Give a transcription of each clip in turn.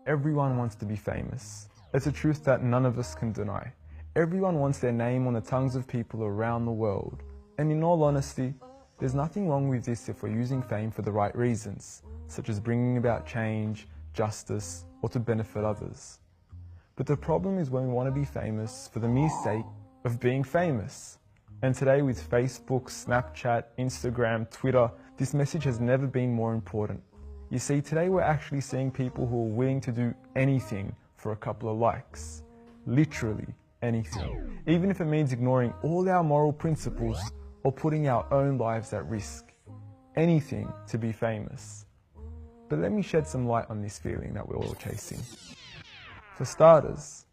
Everyone wants to be famous. It's a truth that none of us can deny. Everyone wants their name on the tongues of people around the world. And in all honesty, there's nothing wrong with this if we're using fame for the right reasons, such as bringing about change, justice, or to benefit others. But the problem is when we want to be famous for the mere sake of being famous. And today with Facebook, Snapchat, Instagram, Twitter, this message has never been more important. You see, today we're actually seeing people who are willing to do anything for a couple of likes. Literally anything. Even if it means ignoring all our moral principles or putting our own lives at risk. Anything to be famous. But let me shed some light on this feeling that we're all chasing. For starters,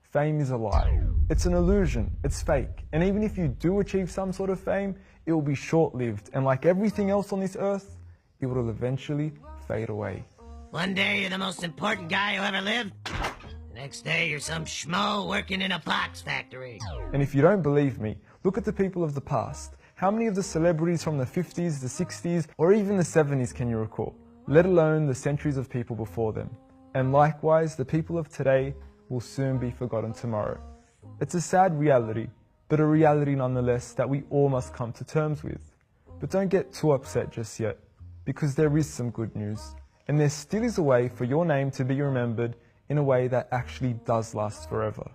fame is a lie. It's an illusion, it's fake. And even if you do achieve some sort of fame, it will be short-lived. And like everything else on this earth, it will eventually fade away. One day you're the most important guy who ever lived. The next day you're some schmo working in a box factory. And if you don't believe me, look at the people of the past. How many of the celebrities from the 50s, the 60s, or even the 70s can you recall? Let alone the centuries of people before them. And likewise, the people of today will soon be forgotten tomorrow. It's a sad reality, but a reality nonetheless that we all must come to terms with. But don't get too upset just yet, because there is some good news, and there still is a way for your name to be remembered in a way that actually does last forever.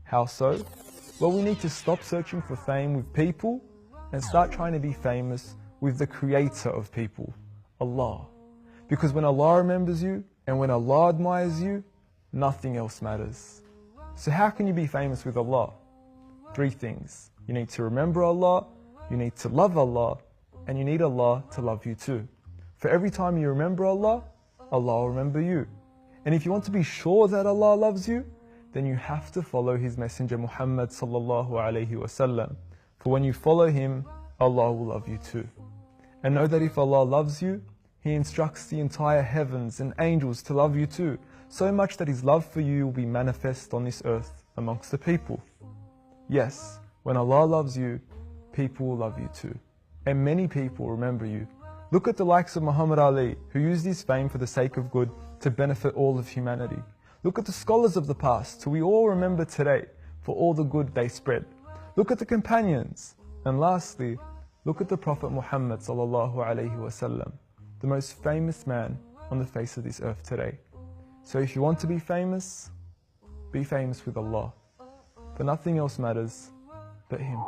How so? Well, we need to stop searching for fame with people and start trying to be famous with the creator of people, Allah. Because when Allah remembers you and when Allah admires you, nothing else matters. So how can you be famous with Allah? 3 things. You need to remember Allah, you need to love Allah, and you need Allah to love you too. For every time you remember Allah, Allah will remember you. And if you want to be sure that Allah loves you, then you have to follow His Messenger Muhammad sallallahu alayhi wasallam. For when you follow him, Allah will love you too. And know that if Allah loves you, He instructs the entire heavens and angels to love you too, so much that His love for you will be manifest on this earth amongst the people. Yes, when Allah loves you, people will love you too. And many people remember you. Look at the likes of Muhammad Ali, who used his fame for the sake of good to benefit all of humanity. Look at the scholars of the past, who we all remember today for all the good they spread. Look at the companions. And lastly, look at the Prophet Muhammad sallallahu alayhi wasallam, the most famous man on the face of this earth today. So if you want to be famous with Allah. For nothing else matters but Him.